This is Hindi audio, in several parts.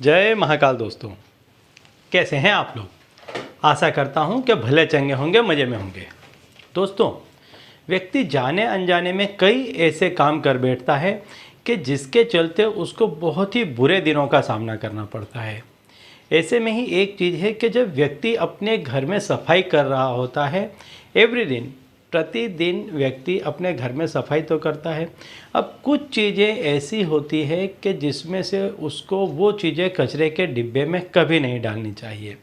जय महाकाल दोस्तों, कैसे हैं आप लोग। आशा करता हूं कि भले चंगे होंगे, मज़े में होंगे। दोस्तों, व्यक्ति जाने अनजाने में कई ऐसे काम कर बैठता है कि जिसके चलते उसको बहुत ही बुरे दिनों का सामना करना पड़ता है। ऐसे में ही एक चीज़ है कि जब व्यक्ति अपने घर में सफाई कर रहा होता है, एवरी दिन प्रतिदिन व्यक्ति अपने घर में सफाई तो करता है। अब कुछ चीज़ें ऐसी होती है कि जिसमें से उसको वो चीज़ें कचरे के डिब्बे में कभी नहीं डालनी चाहिए।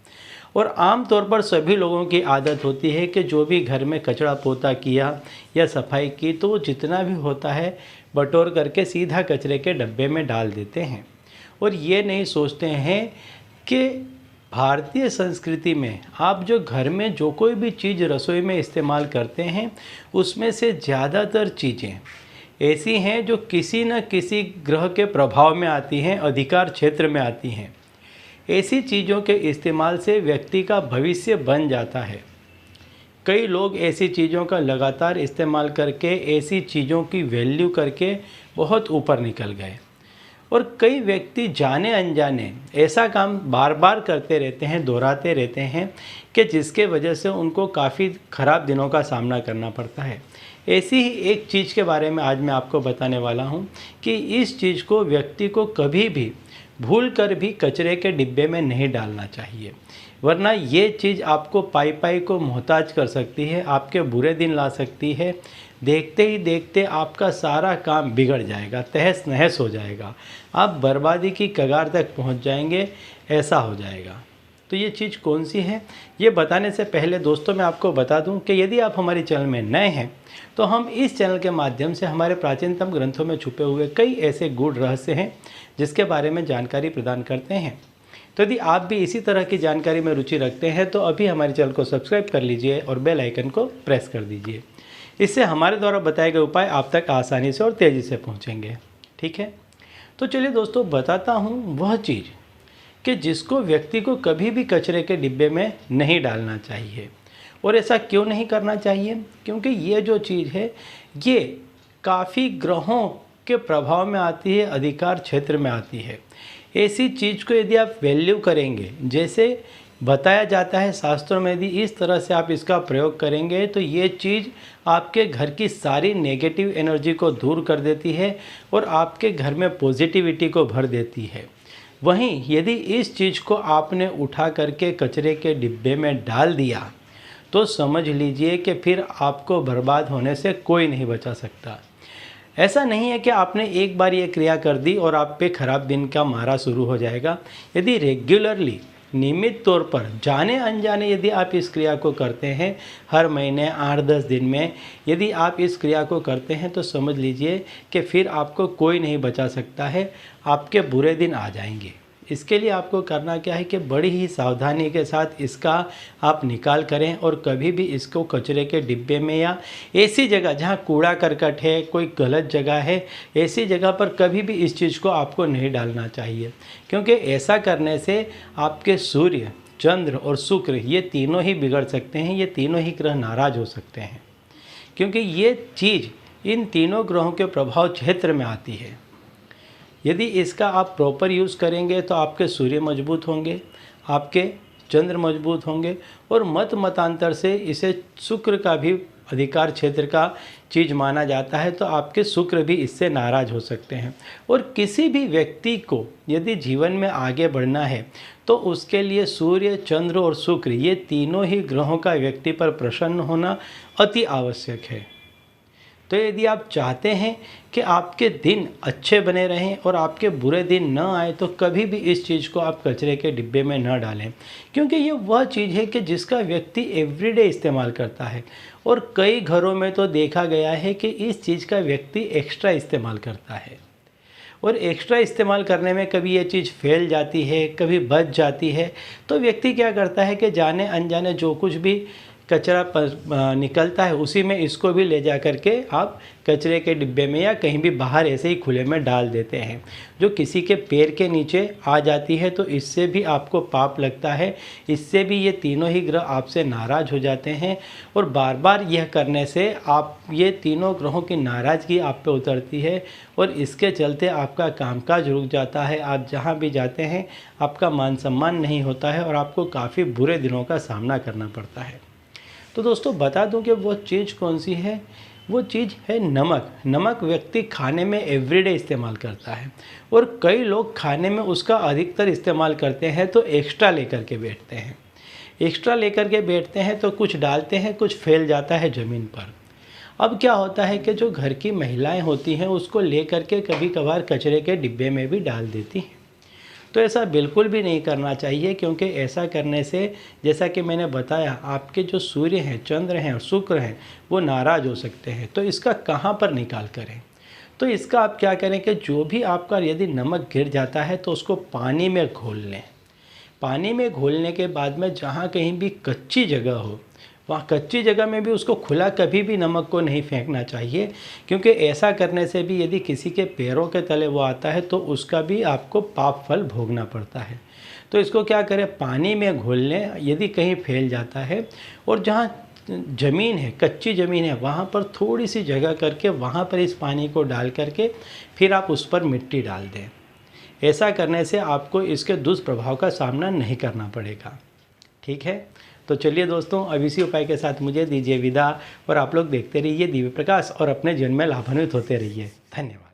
और आम तौर पर सभी लोगों की आदत होती है कि जो भी घर में कचरा पोता किया या सफाई की तो वो जितना भी होता है बटोर करके सीधा कचरे के डब्बे में डाल देते हैं। और ये नहीं सोचते हैं कि भारतीय संस्कृति में आप जो घर में जो कोई भी चीज़ रसोई में इस्तेमाल करते हैं उसमें से ज़्यादातर चीज़ें ऐसी हैं जो किसी न किसी ग्रह के प्रभाव में आती हैं, अधिकार क्षेत्र में आती हैं। ऐसी चीज़ों के इस्तेमाल से व्यक्ति का भविष्य बन जाता है। कई लोग ऐसी चीज़ों का लगातार इस्तेमाल करके ऐसी चीज़ों की वैल्यू करके बहुत ऊपर निकल गए। और कई व्यक्ति जाने अनजाने ऐसा काम बार बार करते रहते हैं, दोहराते रहते हैं कि जिसके वजह से उनको काफ़ी ख़राब दिनों का सामना करना पड़ता है। ऐसी ही एक चीज़ के बारे में आज मैं आपको बताने वाला हूँ कि इस चीज़ को व्यक्ति को कभी भी भूल कर भी कचरे के डिब्बे में नहीं डालना चाहिए, वरना ये चीज़ आपको पाई पाई को मोहताज कर सकती है, आपके बुरे दिन ला सकती है। देखते ही देखते आपका सारा काम बिगड़ जाएगा, तहस नहस हो जाएगा, आप बर्बादी की कगार तक पहुंच जाएंगे, ऐसा हो जाएगा। तो ये चीज़ कौन सी है, ये बताने से पहले दोस्तों मैं आपको बता दूं कि यदि आप हमारे चैनल में नए हैं तो हम इस चैनल के माध्यम से हमारे प्राचीनतम ग्रंथों में छुपे हुए कई ऐसे गूढ़ रहस्य हैं जिसके बारे में जानकारी प्रदान करते हैं। तो यदि आप भी इसी तरह की जानकारी में रुचि रखते हैं तो अभी हमारे चैनल को सब्सक्राइब कर लीजिए और बेल आइकन को प्रेस कर दीजिए। इससे हमारे द्वारा बताए गए उपाय आप तक आसानी से और तेज़ी से पहुंचेंगे। ठीक है, तो चलिए दोस्तों बताता हूं वह चीज़ कि जिसको व्यक्ति को कभी भी कचरे के डिब्बे में नहीं डालना चाहिए। और ऐसा क्यों नहीं करना चाहिए, क्योंकि ये जो चीज़ है ये काफ़ी ग्रहों के प्रभाव में आती है, अधिकार क्षेत्र में आती है। ऐसी चीज़ को यदि आप वैल्यू करेंगे, जैसे बताया जाता है शास्त्रों में, यदि इस तरह से आप इसका प्रयोग करेंगे तो ये चीज़ आपके घर की सारी नेगेटिव एनर्जी को दूर कर देती है और आपके घर में पॉजिटिविटी को भर देती है। वहीं यदि इस चीज़ को आपने उठा करके कचरे के डिब्बे में डाल दिया तो समझ लीजिए कि फिर आपको बर्बाद होने से कोई नहीं बचा सकता। ऐसा नहीं है कि आपने एक बार ये क्रिया कर दी और आप पे खराब दिन का मारा शुरू हो जाएगा। यदि रेगुलरली नियमित तौर पर जाने अनजाने यदि आप इस क्रिया को करते हैं, हर महीने 8-10 दिन में यदि आप इस क्रिया को करते हैं तो समझ लीजिए कि फिर आपको कोई नहीं बचा सकता है, आपके बुरे दिन आ जाएंगे। इसके लिए आपको करना क्या है कि बड़ी ही सावधानी के साथ इसका आप निकाल करें और कभी भी इसको कचरे के डिब्बे में या ऐसी जगह जहां कूड़ा करकट है, कोई गलत जगह है, ऐसी जगह पर कभी भी इस चीज़ को आपको नहीं डालना चाहिए। क्योंकि ऐसा करने से आपके सूर्य, चंद्र और शुक्र ये तीनों ही बिगड़ सकते हैं, ये तीनों ही ग्रह नाराज हो सकते हैं। क्योंकि ये चीज़ इन तीनों ग्रहों के प्रभाव क्षेत्र में आती है। यदि इसका आप प्रॉपर यूज़ करेंगे तो आपके सूर्य मजबूत होंगे, आपके चंद्र मजबूत होंगे और मतांतर से इसे शुक्र का भी अधिकार क्षेत्र का चीज़ माना जाता है, तो आपके शुक्र भी इससे नाराज हो सकते हैं। और किसी भी व्यक्ति को यदि जीवन में आगे बढ़ना है तो उसके लिए सूर्य, चंद्र और शुक्र ये तीनों ही ग्रहों का व्यक्ति पर प्रसन्न होना अति आवश्यक है। तो यदि आप चाहते हैं कि आपके दिन अच्छे बने रहें और आपके बुरे दिन न आए तो कभी भी इस चीज़ को आप कचरे के डिब्बे में न डालें। क्योंकि ये वह चीज़ है कि जिसका व्यक्ति एवरीडे इस्तेमाल करता है और कई घरों में तो देखा गया है कि इस चीज़ का व्यक्ति एक्स्ट्रा इस्तेमाल करता है। और एक्स्ट्रा इस्तेमाल करने में कभी ये चीज़ फैल जाती है, कभी बच जाती है, तो व्यक्ति क्या करता है कि जाने अनजाने जो कुछ भी कचरा निकलता है उसी में इसको भी ले जा कर के आप कचरे के डिब्बे में या कहीं भी बाहर ऐसे ही खुले में डाल देते हैं, जो किसी के पैर के नीचे आ जाती है तो इससे भी आपको पाप लगता है। इससे भी ये तीनों ही ग्रह आपसे नाराज़ हो जाते हैं और बार बार यह करने से आप ये तीनों ग्रहों की नाराज़गी आप पे उतरती है और इसके चलते आपका कामकाज रुक जाता है। आप जहाँ भी जाते हैं आपका मान सम्मान नहीं होता है और आपको काफ़ी बुरे दिनों का सामना करना पड़ता है। तो दोस्तों बता दूं कि वो चीज़ कौन सी है। वो चीज़ है नमक। नमक व्यक्ति खाने में एवरीडे इस्तेमाल करता है और कई लोग खाने में उसका अधिकतर इस्तेमाल करते हैं तो एक्स्ट्रा लेकर के बैठते हैं। एक्स्ट्रा लेकर के बैठते हैं तो कुछ डालते हैं, कुछ फैल जाता है ज़मीन पर। अब क्या होता है कि जो घर की महिलाएं होती हैं उसको ले करके कभी कभार कचरे के डिब्बे में भी डाल देती हैं। तो ऐसा बिल्कुल भी नहीं करना चाहिए, क्योंकि ऐसा करने से जैसा कि मैंने बताया आपके जो सूर्य हैं, चंद्र हैं और शुक्र हैं वो नाराज़ हो सकते हैं। तो इसका कहाँ पर निकाल करें? तो इसका आप क्या करें कि जो भी आपका यदि नमक गिर जाता है तो उसको पानी में घोल लें। पानी में घोलने के बाद में जहाँ कहीं भी कच्ची जगह हो वहाँ कच्ची जगह में भी उसको खुला कभी भी नमक को नहीं फेंकना चाहिए, क्योंकि ऐसा करने से भी यदि किसी के पैरों के तले वो आता है तो उसका भी आपको पाप फल भोगना पड़ता है। तो इसको क्या करें, पानी में घोल लें यदि कहीं फैल जाता है, और जहाँ ज़मीन है, कच्ची ज़मीन है, वहाँ पर थोड़ी सी जगह करके वहाँ पर इस पानी को डाल करके फिर आप उस पर मिट्टी डाल दें। ऐसा करने से आपको इसके दुष्प्रभाव का सामना नहीं करना पड़ेगा। ठीक है, तो चलिए दोस्तों, अब इसी उपाय के साथ मुझे दीजिए विदा और आप लोग देखते रहिए दिव्य प्रकाश और अपने जीवन में लाभान्वित होते रहिए। धन्यवाद।